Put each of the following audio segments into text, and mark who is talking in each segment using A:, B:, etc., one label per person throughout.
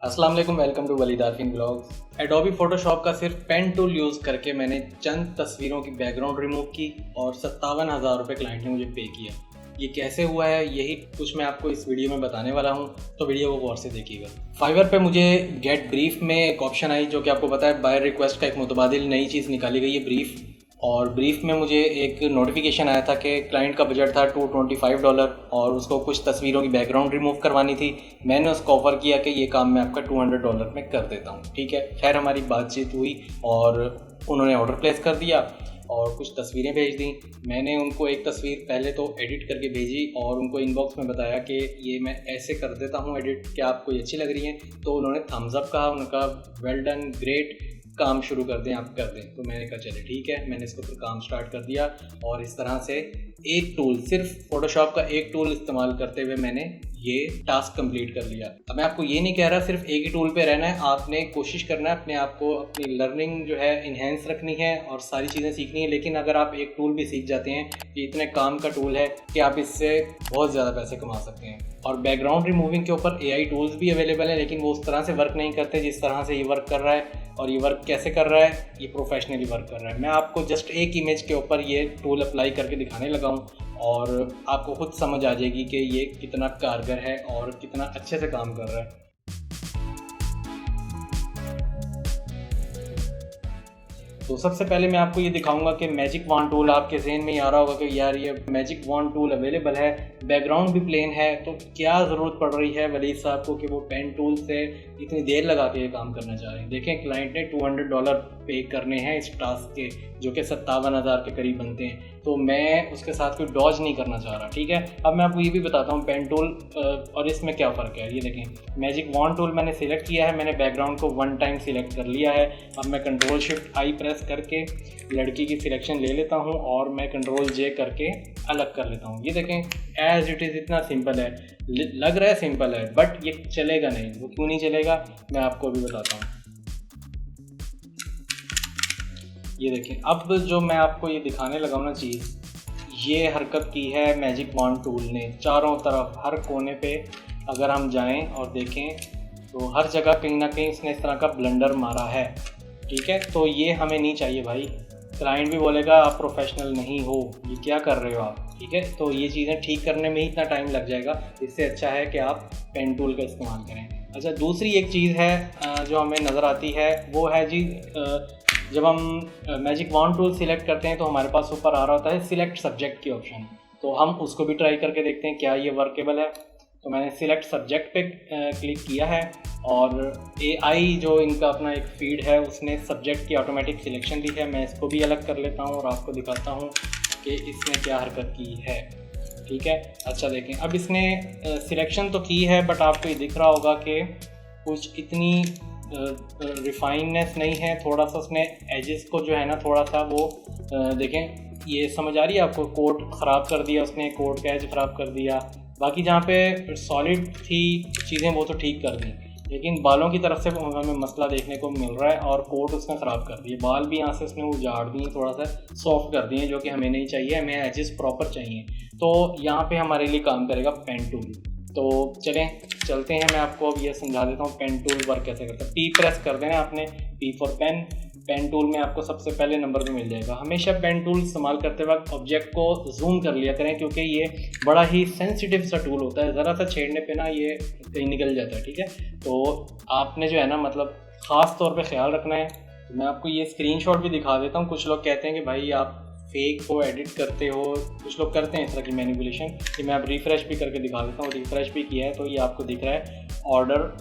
A: अस्सलाम वालेकुम, welcome to Waleed Arfeen blogs. Adobe Photoshop का सिर्फ पेन टूल यूज़ करके मैंने चंद तस्वीरों की बैकग्राउंड रिमूव की और 57,000 रुपये क्लाइंट ने मुझे पे किया। ये कैसे हुआ है, यही कुछ मैं आपको इस वीडियो में बताने वाला हूँ, तो वीडियो को गौर से देखिएगा। फाइवर पे मुझे गेट ब्रीफ में एक ऑप्शन आई जो कि आपको पता है बाय रिक्वेस्ट का एक मुतबादिल नई चीज़ निकाली गई है ब्रीफ। और ब्रीफ में मुझे एक नोटिफिकेशन आया था कि क्लाइंट का बजट था $225 और उसको कुछ तस्वीरों की बैकग्राउंड रिमूव करवानी थी। मैंने उसको ऑफ़र किया कि ये काम मैं आपका $200 में कर देता हूँ। ठीक है, खैर हमारी बातचीत हुई और उन्होंने ऑर्डर प्लेस कर दिया और कुछ तस्वीरें भेज दी। मैंने उनको एक तस्वीर पहले तो एडिट करके भेजी और उनको इनबॉक्स में बताया कि ये मैं ऐसे कर देता हूँ एडिट, क्या आपको ये अच्छी लग रही है? तो उन्होंने थम्स अप कहा, उनका वेल डन, ग्रेट, काम शुरू कर दें, आप कर दें। तो मैंने कहा चले ठीक है, मैंने इसको फिर काम स्टार्ट कर दिया और इस तरह से एक टूल, सिर्फ फोटोशॉप का एक टूल इस्तेमाल करते हुए मैंने ये टास्क कंप्लीट कर लिया। अब मैं आपको ये नहीं कह रहा सिर्फ एक ही टूल पे रहना है, आपने कोशिश करना है अपने आप को, अपनी लर्निंग जो है इन्हेंस रखनी है और सारी चीज़ें सीखनी है। लेकिन अगर आप एक टूल भी सीख जाते हैं, ये इतने काम का टूल है कि आप इससे बहुत ज़्यादा पैसे कमा सकते हैं। और बैकग्राउंड रिमूविंग के ऊपर AI टूल्स भी अवेलेबल हैं, लेकिन वो उस तरह से वर्क नहीं करते जिस तरह से ये वर्क कर रहा है। और ये वर्क कैसे कर रहा है, ये प्रोफेशनली वर्क कर रहा है। मैं आपको जस्ट एक इमेज के ऊपर ये टूल अप्लाई करके दिखाने लगा हूँ और आपको खुद समझ आ जाएगी कि ये कितना कारगर है और कितना अच्छे से काम कर रहा है। तो सबसे पहले मैं आपको ये दिखाऊंगा कि मैजिक वॉन्ड टूल, आपके जहन में ही आ रहा होगा कि यार ये मैजिक वॉन्ड टूल अवेलेबल है, बैकग्राउंड भी प्लेन है, तो क्या ज़रूरत पड़ रही है वलीद साहब को कि वो पेन टूल से इतनी देर लगा के ये काम करना चाह रहे हैं। देखें, क्लाइंट ने $200 पे करने हैं इस टास्क के, जो कि 57,000 के करीब बनते हैं। तो मैं उसके साथ कोई डॉज नहीं करना चाह रहा। ठीक है, अब मैं आपको ये भी बताता हूँ पेन टूल और इसमें क्या फ़र्क है। ये देखें, मैजिक वॉन्ड टूल मैंने सिलेक्ट किया है, मैंने बैकग्राउंड को 1 टाइम सिलेक्ट कर लिया है। अब मैं Ctrl+Shift+I प्रेस करके लड़की की सिलेक्शन ले लेता हूँ और मैं Ctrl+J करके अलग कर लेता हूँ। ये देखें, एज इट इज़ इतना सिंपल है, लग रहा है सिंपल है, बट ये चलेगा नहीं। वो क्यों नहीं चलेगा मैं आपको अभी बताता हूँ। ये देखें, अब जो मैं आपको ये दिखाने लगा हूँ ना चीज़, ये हरकत की है मैजिक वॉन्ड टूल ने। चारों तरफ हर कोने पे अगर हम जाएं और देखें तो हर जगह कहीं ना कहीं इसने इस तरह का ब्लंडर मारा है। ठीक है, तो ये हमें नहीं चाहिए भाई। क्लाइंट भी बोलेगा आप प्रोफेशनल नहीं हो, ये क्या कर रहे हो आप। ठीक है, तो ये चीज़ें ठीक करने में ही इतना टाइम लग जाएगा, इससे अच्छा है कि आप पेन टूल का इस्तेमाल करें। अच्छा, दूसरी एक चीज़ है जो हमें नज़र आती है, वो है जी, जब हम मैजिक वॉन्ड टूल सिलेक्ट करते हैं तो हमारे पास ऊपर आ रहा होता है सिलेक्ट सब्जेक्ट की ऑप्शन। तो हम उसको भी ट्राई करके देखते हैं क्या ये वर्केबल है। तो मैंने सिलेक्ट सब्जेक्ट पे क्लिक किया है और AI जो इनका अपना एक फीड है उसने सब्जेक्ट की ऑटोमेटिक सिलेक्शन दी है। मैं इसको भी अलग कर लेता हूँ और आपको दिखाता हूँ कि इसने क्या हरकत की है। ठीक है, अच्छा देखें, अब इसने सिलेक्शन तो की है, बट आपको ये दिख रहा होगा कि कुछ इतनी रिफाइननेस नहीं है। थोड़ा सा उसने एजेस को जो है ना, थोड़ा सा वो देखें, ये समझ आ रही है आपको, कोट ख़राब कर दिया उसने, कोट का एज ख़राब कर दिया। बाकी जहाँ पे सॉलिड थी चीज़ें वो तो ठीक कर दी, लेकिन बालों की तरफ से हमें मसला देखने को मिल रहा है और कोट उसने ख़राब कर दिए। बाल भी यहाँ से उसने उजाड़ दिए, थोड़ा सा सॉफ्ट कर दिए, जो कि हमें नहीं चाहिए, हमें एजेस प्रॉपर चाहिए। तो यहाँ पे हमारे लिए काम करेगा पेन टूल। तो चलते हैं, मैं आपको अब ये समझा देता हूँ पेन टूल वर्क कैसे करता है। P प्रेस कर देना आपने, P for pen. Pen tool में आपको सबसे पहले नंबर पे मिल जाएगा। हमेशा पेन टूल इस्तेमाल करते वक्त ऑब्जेक्ट को जूम कर लिया करें, क्योंकि ये बड़ा ही सेंसिटिव सा टूल होता है, ज़रा सा छेड़ने पे ना ये कहीं निकल जाता है। ठीक है, तो आपने जो है ना, मतलब ख़ास तौर पे ख्याल रखना है। तो मैं आपको ये स्क्रीनशॉट भी दिखा देता हूँ। कुछ लोग कहते हैं कि भाई आप फेक को एडिट करते हो, कुछ लोग करते हैं इस तरह की मैनिपुलेशन। कि मैं अब रिफ़्रेश भी करके दिखा देता हूँ। रिफ़्रेश भी किया है तो ये आपको दिख रहा है ऑर्डर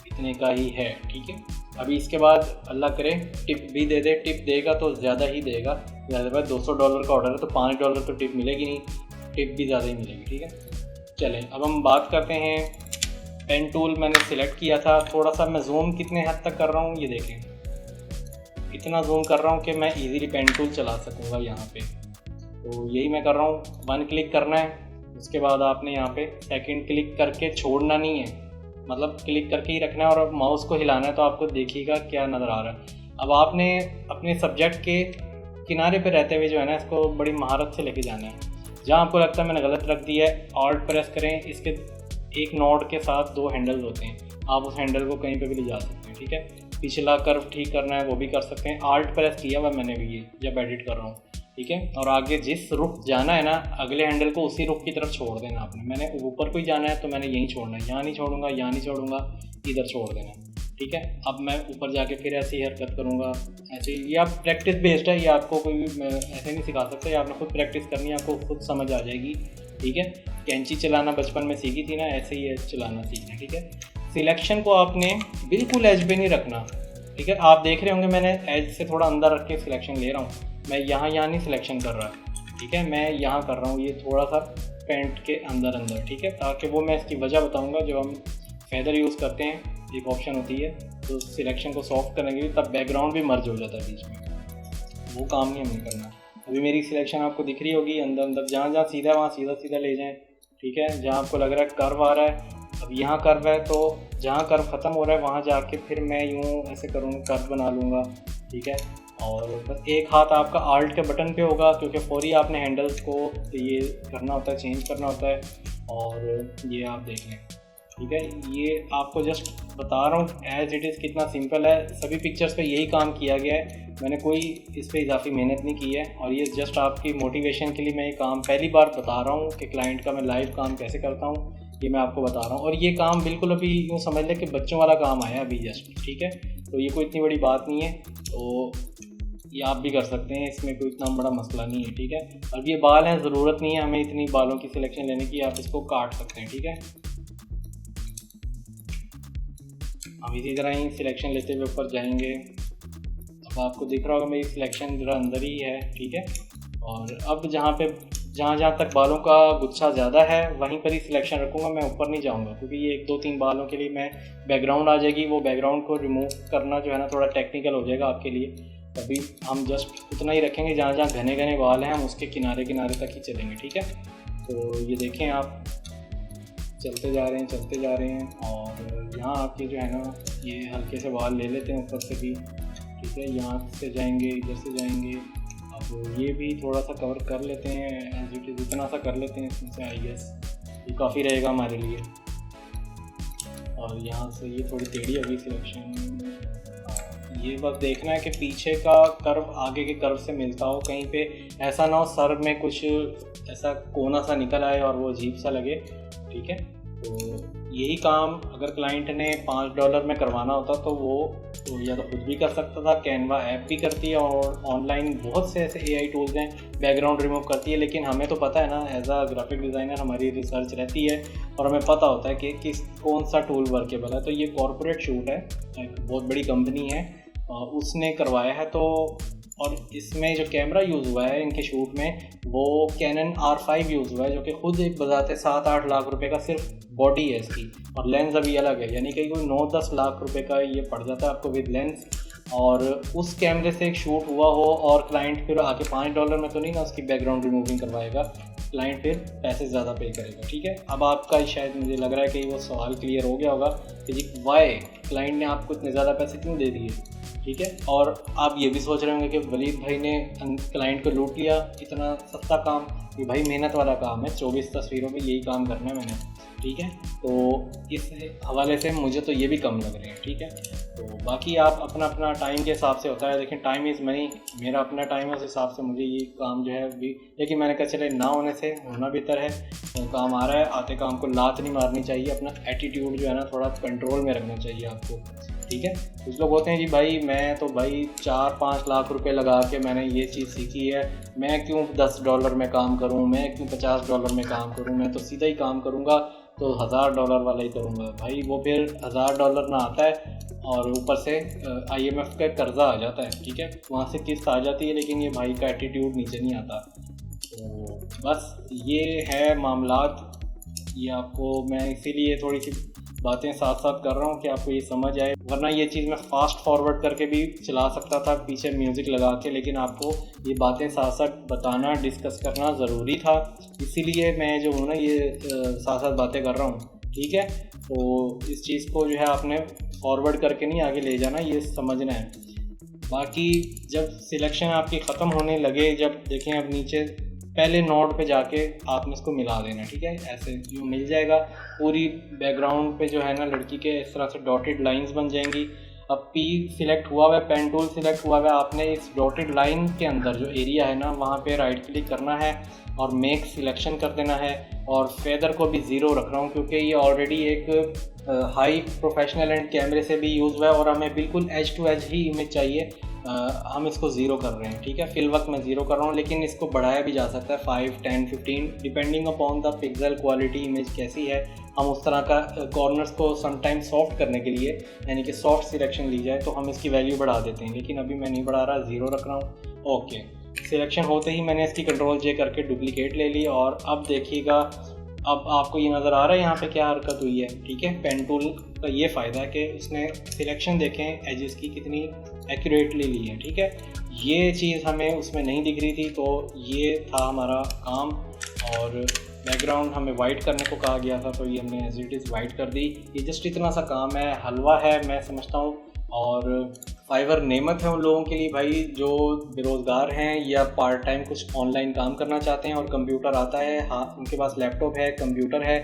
A: इतने का ही है। ठीक है, अभी इसके बाद अल्लाह करे टिप भी दे दे, टिप देगा तो ज़्यादा ही देगा। ज़्यादा $200 का ऑर्डर है तो $5 तो टिप मिलेगी नहीं, टिप भी ज़्यादा ही मिलेगी। ठीक है, चलें अब हम बात करते हैं। पेन टूल मैंने सिलेक्ट किया था, थोड़ा सा मैं जूम कितने हद तक कर रहा हूँ, ये देखें, इतना जूम कर रहा हूँ कि मैं इजीली पेन टूल चला सकूँगा यहाँ पे। तो यही मैं कर रहा हूँ। 1 क्लिक करना है, उसके बाद आपने यहाँ पे 2nd क्लिक करके छोड़ना नहीं है, मतलब क्लिक करके ही रखना है और माउस को हिलाना है। तो आपको देखिएगा क्या नज़र आ रहा है। अब आपने अपने सब्जेक्ट के किनारे पे रहते हुए जो है ना, इसको बड़ी महारत से लेके जाना है। जहाँ आपको लगता है मैंने गलत रख दिया है, ऑल्ट प्रेस करें। इसके एक नोड के साथ 2 हैंडल्स होते हैं, आप उस हैंडल को कहीं पे भी ले जा सकते हैं। ठीक है, पिछला कर्व ठीक करना है वो भी कर सकते हैं, आल्ट प्रेस किया हुआ मैंने भी ये जब एडिट कर रहा हूँ। ठीक है, और आगे जिस रुख जाना है ना अगले हैंडल को उसी रुख की तरफ छोड़ देना आपने। मैंने ऊपर को ही जाना है तो मैंने यहीं छोड़ना है, यहाँ नहीं छोड़ूंगा, यहाँ नहीं छोड़ूंगा, इधर छोड़ देना। ठीक है, अब मैं ऊपर जाके फिर ऐसे ही हरकत करूँगा, ऐसे। ये आप प्रैक्टिस बेस्ड है, ये आपको कोई ऐसे नहीं सिखा सकता, ये आपने खुद प्रैक्टिस करनी है, आपको खुद समझ आ जाएगी। ठीक है, कैंची चलाना बचपन में सीखी थी ना, ऐसे ही चलाना सीखना। ठीक है, सिलेक्शन को आपने बिल्कुल एज पे नहीं रखना। ठीक है, आप देख रहे होंगे मैंने एज से थोड़ा अंदर रख के सिलेक्शन ले रहा हूँ, मैं यहाँ नहीं सिलेक्शन कर रहा। ठीक है, मैं यहाँ कर रहा हूँ, ये थोड़ा सा पेंट के अंदर अंदर। ठीक है, ताकि वो मैं इसकी वजह बताऊँगा। जब हम फेदर यूज़ करते हैं एक ऑप्शन होती है तो सिलेक्शन को सॉफ्ट करेंगे तब बैकग्राउंड भी मर्ज हो जाता है बीच में, वो काम नहीं हमें करना। अभी मेरी सिलेक्शन आपको दिख रही होगी अंदर अंदर, जहाँ जहाँ सीधा वहाँ सीधा सीधा ले जाएं। ठीक है, जहाँ आपको लग रहा है कर्व आ रहा है, अब यहाँ कर्व है तो जहाँ कर्व ख़त्म हो रहा है वहाँ जाके फिर मैं यूँ ऐसे करूँगा, कर्व बना लूँगा। ठीक है, और बस एक हाथ आपका आल्ट के बटन पे होगा क्योंकि फौरी आपने हैंडल्स को ये करना होता है, चेंज करना होता है। और ये आप देख लें। ठीक है, ये आपको जस्ट बता रहा हूँ एज इट इज़ कितना सिंपल है। सभी पिक्चर्स पे यही काम किया गया है, मैंने कोई इस पर इजाफी मेहनत नहीं की है। और ये जस्ट आपकी मोटिवेशन के लिए मैं ये काम पहली बार बता रहा हूँ कि क्लाइंट का मैं लाइव काम कैसे करता हूँ, ये मैं आपको बता रहा हूँ। और ये काम बिल्कुल अभी यूँ समझ लें कि बच्चों वाला काम आया अभी जस्ट। ठीक है, तो ये कोई इतनी बड़ी बात नहीं है, तो ये आप भी कर सकते हैं, इसमें कोई इतना बड़ा मसला नहीं है। ठीक है, अब ये बाल हैं, ज़रूरत नहीं है हमें इतनी बालों की सिलेक्शन लेने की, आप इसको काट सकते हैं। ठीक है, हम इसी तरह ही सिलेक्शन लेते हुए ऊपर जाएंगे। अब आपको दिख रहा होगा मेरी सिलेक्शन ज़रा अंदर ही है। ठीक है, और अब जहाँ तक बालों का गुच्छा ज़्यादा है वहीं पर ही सिलेक्शन रखूँगा, मैं ऊपर नहीं जाऊँगा क्योंकि ये 1 2 3 बालों के लिए मैं बैकग्राउंड आ जाएगी, वो बैकग्राउंड को रिमूव करना जो है ना थोड़ा टेक्निकल हो जाएगा आपके लिए। तभी हम जस्ट उतना ही रखेंगे, जहाँ जहाँ घने घने बाल हैं हम उसके किनारे किनारे तक ही चलेंगे। ठीक है, तो ये देखें आप चलते जा रहे हैं और यहाँ आपके जो है ना ये हल्के से बाल ले लेते हैं ऊपर से भी। ठीक है, यहाँ से जाएंगे, इधर से जाएंगे, अब ये भी थोड़ा सा कवर कर लेते हैं एज इट इज़, इतना सा कर लेते हैं इसमें से, आई गेस ये काफ़ी रहेगा हमारे लिए। और यहाँ से ये थोड़ी टेढ़ी होगी सिलेक्शन, ये बस देखना है कि पीछे का कर्व आगे के कर्व से मिलता हो, कहीं पे ऐसा ना हो सर में कुछ ऐसा कोना सा निकल आए और वो अजीब सा लगे। ठीक है, तो यही काम अगर क्लाइंट ने $5 में करवाना होता तो वो तो या तो खुद भी कर सकता था, कैनवा ऐप भी करती है और ऑनलाइन बहुत से ऐसे AI टूल्स हैं बैकग्राउंड रिमूव करती है। लेकिन हमें तो पता है ना, एज अ ग्राफिक डिज़ाइनर हमारी रिसर्च रहती है और हमें पता होता है कि कौन सा टूल वर्केबल है। तो ये कॉर्पोरेट शूट है, एक बहुत बड़ी कंपनी है उसने करवाया है। तो और इसमें जो कैमरा यूज़ हुआ है इनके शूट में वो कैनन R5 यूज़ हुआ है, जो कि खुद एक बजाते 7-8 लाख रुपए का सिर्फ बॉडी है इसकी, और लेंस अभी अलग है, यानी कि कोई 9-10 लाख रुपए का ये पड़ जाता है आपको विद लेंस। और उस कैमरे से एक शूट हुआ हो और क्लाइंट फिर आके $5 में तो नहीं ना उसकी बैकग्राउंड रिमूविंग करवाएगा, क्लाइंट फिर पैसे ज़्यादा पे करेगा। ठीक है, अब आपका शायद मुझे लग रहा है कि वो सवाल क्लियर हो गया होगा कि जी वाई क्लाइंट ने आपको इतने ज़्यादा पैसे क्यों दे दिए। ठीक है, और आप ये भी सोच रहे होंगे कि वलीद भाई ने क्लाइंट को लूट लिया, इतना सस्ता काम। ये भाई मेहनत वाला काम है, 24 तस्वीरों में यही काम करना है मैंने। ठीक है, तो इस हवाले से मुझे तो ये भी कम लग रहे हैं। ठीक है, तो बाकी आप अपना अपना टाइम के हिसाब से होता है, लेकिन टाइम इज़ मनी, मेरा अपना टाइम है, उस हिसाब से मुझे ये काम जो है भी, लेकिन मैंने कहा चले ना होने से होना बेहतर है। तो काम आ रहा है, आते काम को लात नहीं मारनी चाहिए, अपना एटीट्यूड जो है ना थोड़ा कंट्रोल में रखना चाहिए आपको। ठीक है, कुछ लोग होते हैं जी भाई मैं तो भाई 4-5 लाख रुपए लगा के मैंने ये चीज़ सीखी है, मैं क्यों $10 में काम करूं, मैं क्यों $50 में काम करूं, मैं तो सीधा ही काम करूंगा तो $1000 वाला ही करूंगा। भाई वो फिर $1000 ना आता है और ऊपर से IMF का कर्जा आ जाता है। ठीक है, वहाँ से किस्त आ जाती है, लेकिन ये भाई का एटीट्यूड नीचे नहीं आता। तो बस ये है मामलात, ये आपको मैं इसीलिए थोड़ी सी बातें साथ साथ कर रहा हूँ कि आपको ये समझ आए, वरना ये चीज़ मैं फास्ट फॉरवर्ड करके भी चला सकता था पीछे म्यूज़िक लगा के, लेकिन आपको ये बातें साथ साथ बताना, डिस्कस करना ज़रूरी था, इसीलिए मैं जो हूँ ना ये साथ साथ बातें कर रहा हूँ। ठीक है, तो इस चीज़ को जो है आपने फॉरवर्ड करके नहीं आगे ले जाना, ये समझना है। बाकी जब सिलेक्शन आपकी ख़त्म होने लगे, जब देखें अब नीचे पहले नोड पे जाके आपने इसको मिला देना, ठीक है। ऐसे जो मिल जाएगा, पूरी बैकग्राउंड पे जो है ना लड़की के इस तरह से डॉटेड लाइंस बन जाएंगी। अब पी सिलेक्ट हुआ हुआ है, पेन टूल सिलेक्ट हुआ हुआ है, आपने इस डॉटेड लाइन के अंदर जो एरिया है ना वहाँ पे राइट क्लिक करना है और मेक सिलेक्शन कर देना है। और फेदर को भी ज़ीरो रख रहा हूँ क्योंकि ये ऑलरेडी एक हाई प्रोफेशनल एंड कैमरे से भी यूज़ हुआ है और हमें बिल्कुल एज टू एज ही इमेज चाहिए। हम इसको ज़ीरो कर रहे हैं, ठीक है। फिल वक्त मैं ज़ीरो कर रहा हूँ, लेकिन इसको बढ़ाया भी जा सकता है 5, 10, 15 depending upon the pixel quality image कैसी है। हम उस तरह का कॉर्नर्स को समटाइम सॉफ्ट करने के लिए, यानी कि सॉफ्ट सिलेक्शन ली जाए, तो हम इसकी वैल्यू बढ़ा देते हैं, लेकिन अभी मैं नहीं बढ़ा रहा, ज़ीरो रख रहा हूँ। ओके, सिलेक्शन होते ही मैंने इसकी कंट्रोल जे करके डुप्लीकेट ले ली और अब देखिएगा, अब आपको ये नज़र आ रहा है यहाँ पे क्या हरकत हुई है, ठीक है। पेन टूल का ये फ़ायदा है कि उसने सिलेक्शन देखें एजेस की कितनी एक्यूरेटली ली है, ठीक है। ये चीज़ हमें उसमें नहीं दिख रही थी, तो ये था हमारा काम। और बैकग्राउंड हमें वाइट करने को कहा गया था, तो ये हमने एज इट इज़ वाइट कर दी। ये जस्ट इतना सा काम है, हलवा है मैं समझता हूँ। और फाइवर नेमत है उन लोगों के लिए भाई जो बेरोज़गार हैं या पार्ट टाइम कुछ ऑनलाइन काम करना चाहते हैं और कंप्यूटर आता है, हाँ उनके पास लैपटॉप है, कंप्यूटर है,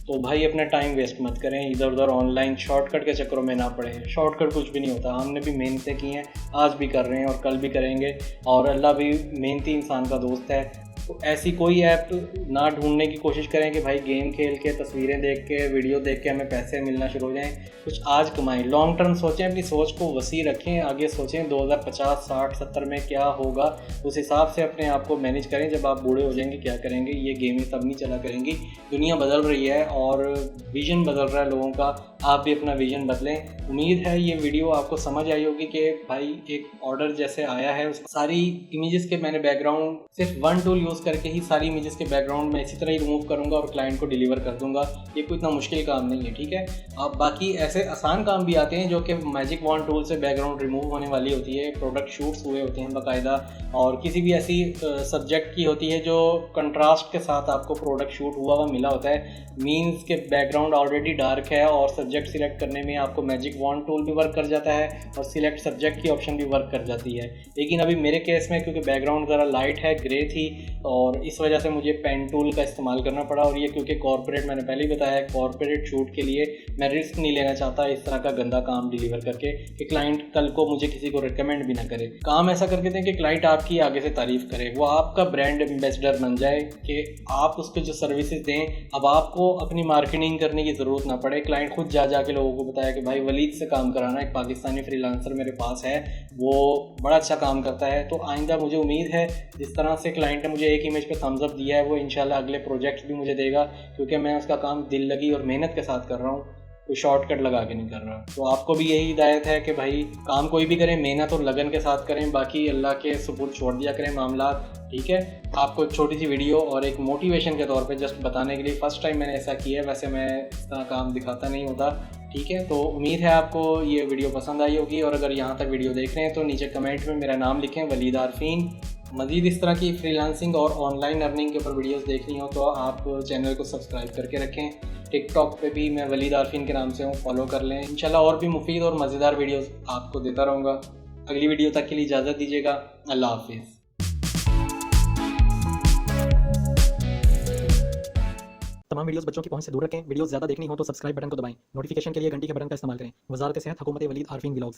A: तो भाई अपना टाइम वेस्ट मत करें इधर उधर ऑनलाइन शॉर्टकट के चक्करों में ना पड़ें। शॉर्टकट कुछ भी नहीं होता, हमने भी मेहनतें की हैं, आज भी कर रहे हैं और कल भी करेंगे, और अल्लाह भी मेहनती इंसान का दोस्त है। तो ऐसी कोई ऐप ना ढूंढने की कोशिश करें कि भाई गेम खेल के, तस्वीरें देख के, वीडियो देख के हमें पैसे मिलना शुरू हो जाएं। कुछ आज कमाएं, लॉन्ग टर्म सोचें, अपनी सोच को वसी रखें, आगे सोचें 2050, 60, 70 में क्या होगा, उस हिसाब से अपने आप को मैनेज करें। जब आप बूढ़े हो जाएंगे क्या करेंगे, ये गेमें तब नहीं चला करेंगी। दुनिया बदल रही है और विज़न बदल रहा है लोगों का, आप भी अपना विज़न बदलें। उम्मीद है ये वीडियो आपको समझ आई होगी कि भाई एक ऑर्डर जैसे आया है, सारी इमेजेस के मैंने बैकग्राउंड सिर्फ वन टूल यूज़ करके ही सारी इमेजेस के बैकग्राउंड में इसी तरह ही रिमूव करूंगा और क्लाइंट को डिलीवर कर दूंगा। ये कोई इतना मुश्किल काम नहीं है, ठीक है। अब बाकी ऐसे आसान काम भी आते हैं जो कि मैजिक वॉन्ड टूल से बैकग्राउंड रिमूव होने वाली होती है। प्रोडक्ट शूट्स हुए होते हैं बाकायदा, और किसी भी ऐसी सब्जेक्ट की होती है जो कंट्रास्ट के साथ आपको प्रोडक्ट शूट हुआ मिला होता है, मीन्स के बैकग्राउंड ऑलरेडी डार्क है और सब्जेक्ट सिलेक्ट करने में आपको मैजिक वॉन्ड टूल भी वर्क कर जाता है और सिलेक्ट सब्जेक्ट की ऑप्शन भी वर्क कर जाती है। लेकिन अभी मेरे केस में क्योंकि बैकग्राउंड ज़रा लाइट है, ग्रे थी, और इस वजह से मुझे पेन टूल का इस्तेमाल करना पड़ा। और ये क्योंकि कॉर्पोरेट, मैंने पहले ही बताया है, कॉर्पोरेट शूट के लिए मैं रिस्क नहीं लेना चाहता इस तरह का गंदा काम डिलीवर करके कि क्लाइंट कल को मुझे किसी को रिकमेंड भी ना करे। काम ऐसा करके दें कि क्लाइंट आपकी आगे से तारीफ़ करे, वो आपका ब्रांड एम्बेसडर बन जाए, कि आप उसको जो सर्विसेज दें अब आपको अपनी मार्केटिंग करने की ज़रूरत ना पड़े। क्लाइंट खुद जा के लोगों को बताया कि भाई वलीद से काम कराना, एक पाकिस्तानी फ्रीलांसर मेरे पास है, वो बड़ा अच्छा काम करता है। तो आइंदा मुझे उम्मीद है जिस तरह से क्लाइंट ने मुझे एक इमेज पे थम्स अप दिया है, वो इंशाल्लाह अगले प्रोजेक्ट भी मुझे देगा, क्योंकि मैं उसका काम दिल लगी और मेहनत के साथ कर रहा हूँ, कोई शॉर्टकट लगा के नहीं कर रहा। तो आपको भी यही हिदायत है कि भाई काम कोई भी करें मेहनत और लगन के साथ करें, बाकी अल्लाह के सुपुर्द छोड़ दिया करें मामला, ठीक है। आपको एक छोटी सी वीडियो और एक मोटिवेशन के तौर पे जस्ट बताने के लिए फर्स्ट टाइम मैंने ऐसा किया है, वैसे मैं इस तरह काम दिखाता नहीं होता, ठीक है। तो उम्मीद है आपको ये वीडियो पसंद आई होगी, और अगर यहाँ तक वीडियो देख रहे हैं तो नीचे कमेंट में मेरा नाम लिखें, वलीद आरफीन। मज़ीद इस तरह की फ्रीलांसिंग और ऑनलाइन अर्निंग के ऊपर वीडियोस देखनी हो तो आप चैनल को सब्सक्राइब करके रखें। टिकटॉक पे भी मैं वलीद आरफीन के नाम से हूँ, फॉलो कर लें। इंशाल्लाह और भी मुफीद और मज़ेदार वीडियोस आपको देता रहूँगा। अगली वीडियो तक के लिए इजाज़त दीजिएगा, अल्लाह हाफिज़।
B: तमाम वीडियोस बच्चों की पहुंच से दूर रखें। वीडियोस ज़्यादा देखनी हो तो सब्सक्राइब बटन को दबाएं। नोटिफिकेशन के लिए घंटी के बटन का इस्तेमाल करें। वज़ारत सेहत, हुकूमत वलीद आरफीन व्लॉग्स।